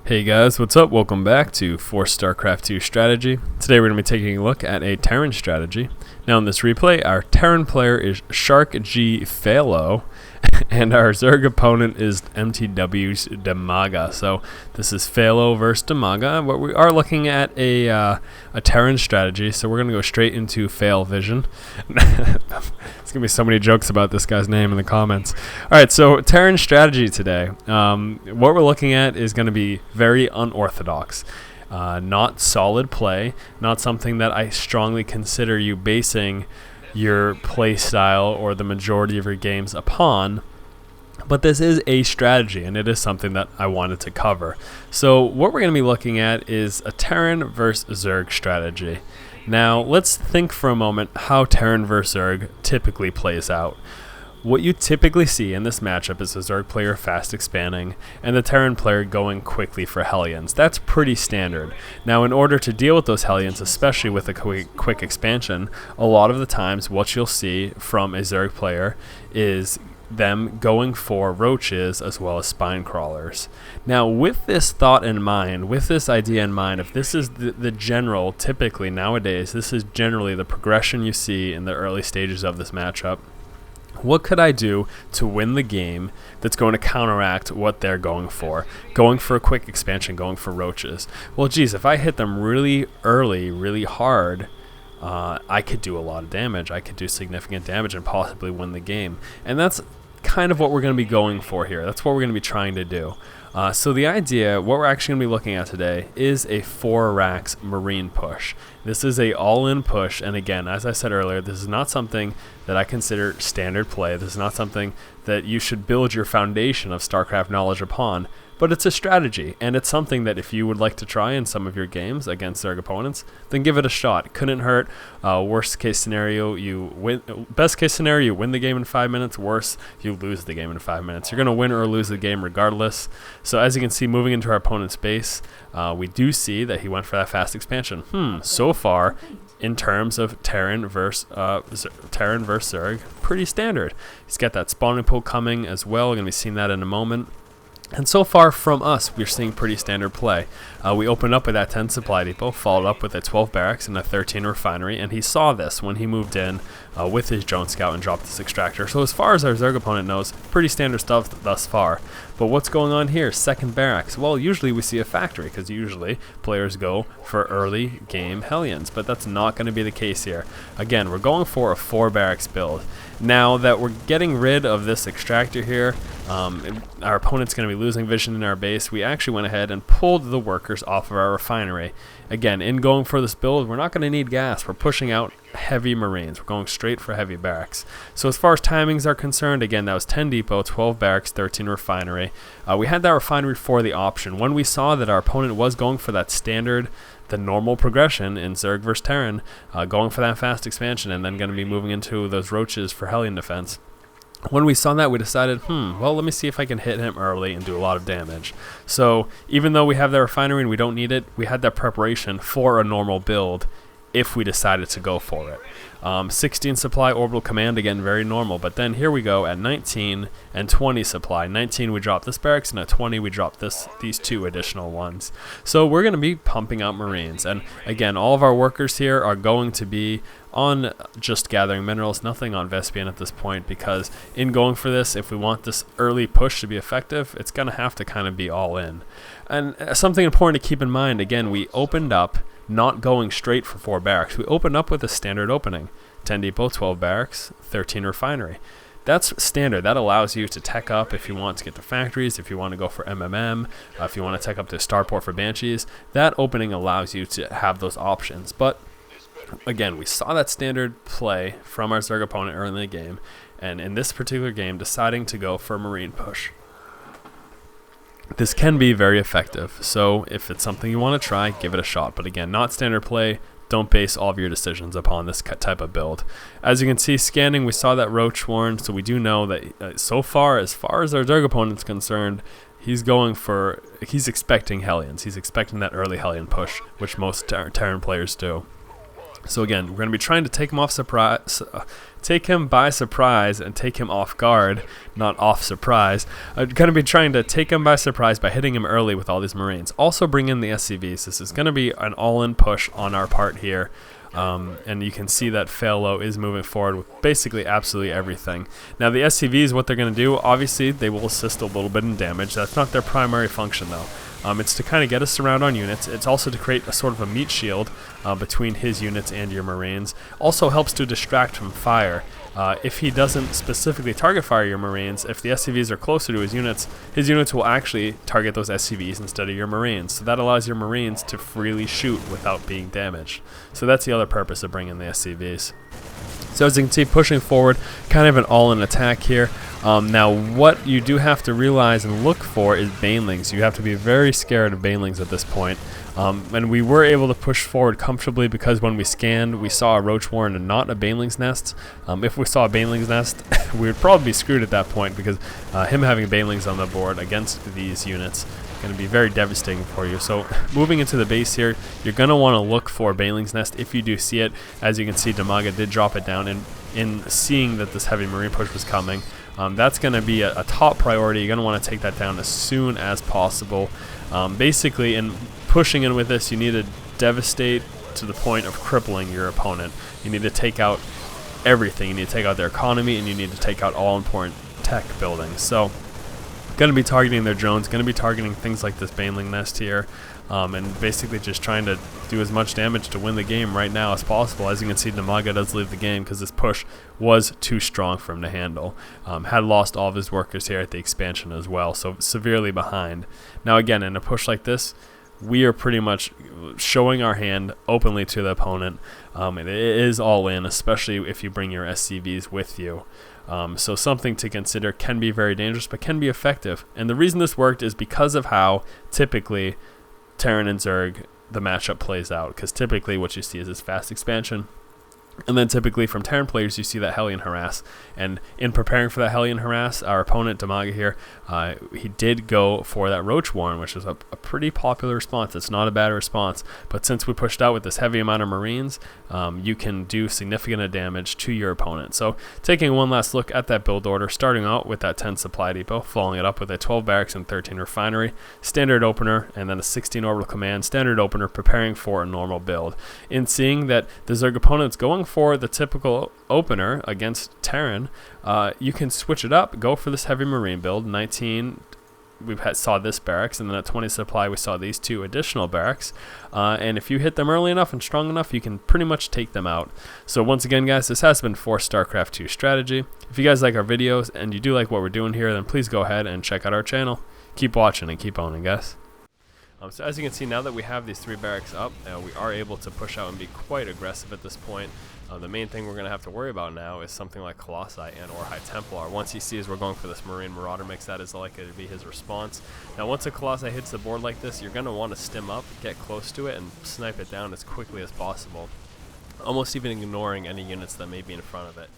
Hey guys, what's up? Welcome back to StarCraft 2 Strategy. Today we're going to be taking a look at a Terran strategy. Now in this replay, our Terran player is Shark G Phalo, and our Zerg opponent is MTW's Damaga. So this is Phalo versus Damaga, but we are looking at a Terran strategy, so we're going to go straight into Fail Vision. There's going to be so many jokes about this guy's name in the comments. Alright, so Terran strategy today. What we're looking at is going to be very unorthodox. Not solid play, not something that I strongly consider you basing your play style or the majority of your games upon, but this is a strategy and it is something that I wanted to cover. So what we're going to be looking at is a Terran versus Zerg strategy. Now let's think for a moment how Terran versus Zerg typically plays out. What you typically see in this matchup is the Zerg player fast expanding and the Terran player going quickly for Hellions. That's pretty standard. Now in order to deal with those Hellions, especially with a quick expansion, a lot of the times what you'll see from a Zerg player is them going for roaches as well as spine crawlers. Now with this thought in mind, with this idea in mind, if this is the general, typically nowadays, this is generally the progression you see in the early stages of this matchup. What could I do to win the game that's going to counteract what they're going for? Going for a quick expansion, going for roaches. Well, geez, if I hit them really early, really hard, I could do a lot of damage. I could do significant damage and possibly win the game. And that's kind of what we're going to be going for here. That's what we're going to be trying to do. So the idea, what we're actually going to be looking at today, is a 4 racks Marine push. This is a all-in push, and again, as I said earlier, this is not something that I consider standard play. This is not something that you should build your foundation of StarCraft knowledge upon, but it's a strategy, and it's something that if you would like to try in some of your games against Zerg opponents, then give it a shot. It couldn't hurt. Worst case scenario, you win. Best case scenario, you win the game in 5 minutes. Worst, you lose the game in 5 minutes. You're going to win or lose the game regardless. So as you can see, moving into our opponent's base, we do see that he went for that fast expansion. So far, in terms of Terran versus Zerg, pretty standard. He's got that spawning pool coming as well. We're going to be seeing that in a moment. And so far from us, we're seeing pretty standard play. We opened up with that 10 supply depot, followed up with a 12 barracks and a 13 refinery, and he saw this when he moved in with his drone scout and dropped this extractor. So as far as our Zerg opponent knows, pretty standard stuff thus far. But what's going on here? Second barracks. Well, usually we see a factory, because usually players go for early game Hellions, but that's not going to be the case here. Again, we're going for a 4 barracks build. Now that we're getting rid of this extractor here, our opponent's going to be losing vision in our base. We actually went ahead and pulled the workers off of our refinery. Again, in going for this build, we're not going to need gas. We're pushing out heavy Marines. We're going straight for heavy barracks. So as far as timings are concerned, again, that was 10 depot, 12 barracks, 13 refinery. We had that refinery for the option. When we saw that our opponent was going for that standard, the normal progression in Zerg versus Terran, going for that fast expansion and then going to be moving into those roaches for Hellion defense. When we saw that, we decided, well, let me see if I can hit him early and do a lot of damage. So even though we have that refinery and we don't need it, we had that preparation for a normal build if we decided to go for it. 16 supply Orbital Command, again, very normal. But then here we go at 19 and 20 supply. 19 we drop this barracks, and at 20 we drop these 2 additional ones. So we're going to be pumping out Marines. And again, all of our workers here are going to be on just gathering minerals, nothing on Vespian at this point, because in going for this, if we want this early push to be effective, it's going to have to kind of be all in. And something important to keep in mind, again, we opened up not going straight for 4 barracks. We opened up with a standard opening. 10 depot, 12 barracks, 13 refinery. That's standard. That allows you to tech up if you want to get to factories, if you want to go for MMM, if you want to tech up to Starport for Banshees. That opening allows you to have those options. But again, we saw that standard play from our Zerg opponent early in the game, and in this particular game, deciding to go for a Marine push. This can be very effective, so if it's something you want to try, give it a shot. But again, not standard play. Don't base all of your decisions upon this type of build. As you can see, scanning, we saw that roach warn, so we do know that so far as our Zerg opponent's concerned, he's expecting Hellions. He's expecting that early Hellion push, which most Terran players do. So again, we're going to be trying to take him off surprise, take him by surprise and take him off guard, not off surprise. Going to be trying to take him by surprise by hitting him early with all these Marines. Also bring in the SCVs. This is going to be an all-in push on our part here. And you can see that fail low is moving forward with basically absolutely everything. Now the SCVs, what they're going to do, obviously they will assist a little bit in damage. That's not their primary function though. It's to kind of get us around on units. It's also to create a sort of a meat shield between his units and your Marines. Also helps to distract from fire. If he doesn't specifically target fire your Marines, if the SCVs are closer to his units will actually target those SCVs instead of your Marines. So that allows your Marines to freely shoot without being damaged. So that's the other purpose of bringing the SCVs. So as you can see, pushing forward, kind of an all-in attack here. Now what you do have to realize and look for is Banelings. You have to be very scared of Banelings at this point. And we were able to push forward comfortably because when we scanned, we saw a roach warren and not a Banelings nest. If we saw a Banelings nest, we would probably be screwed at that point because him having Banelings on the board against these units going to be very devastating for you. So moving into the base here, you're going to want to look for Banelings nest if you do see it. As you can see, Damaga did drop it down, and in seeing that this heavy Marine push was coming, that's going to be a top priority. You're going to want to take that down as soon as possible. Basically, in pushing in with this, you need to devastate to the point of crippling your opponent. You need to take out everything. You need to take out their economy, and you need to take out all important tech buildings. So going to be targeting their drones, going to be targeting things like this Baneling nest here, and basically just trying to do as much damage to win the game right now as possible. As you can see, Damaga does leave the game because this push was too strong for him to handle. Had lost all of his workers here at the expansion as well, so severely behind. Now again, in a push like this, we are pretty much showing our hand openly to the opponent. It is all in, especially if you bring your SCVs with you. So something to consider. Can be very dangerous, but can be effective. And the reason this worked is because of how typically Terran and Zerg the matchup plays out. Because typically what you see is this fast expansion. And then typically from Terran players, you see that Hellion Harass. And in preparing for that Hellion Harass, our opponent, Damaga here, he did go for that Roach Warren, which is a pretty popular response. It's not a bad response. But since we pushed out with this heavy amount of Marines, you can do significant damage to your opponent. So taking one last look at that build order, starting out with that 10 supply depot, following it up with a 12 barracks and 13 refinery, standard opener, and then a 16 orbital command, standard opener, preparing for a normal build. In seeing that the Zerg opponent's going for the typical opener against Terran, you can switch it up, go for this heavy Marine build. 19, we saw this barracks, and then at 20 supply we saw these two additional barracks, and if you hit them early enough and strong enough, you can pretty much take them out. So once again, guys, this has been for StarCraft 2 strategy. If you guys like our videos and you do like what we're doing here, then please go ahead and check out our channel. Keep watching and keep owning, guys. So as you can see, now that we have these 3 barracks up, we are able to push out and be quite aggressive at this point. The main thing we're going to have to worry about now is something like Colossi and or High Templar. Once he sees we're going for this Marine Marauder mix, that is likely to be his response. Now once a Colossi hits the board like this, you're going to want to stim up, get close to it, and snipe it down as quickly as possible, almost even ignoring any units that may be in front of it.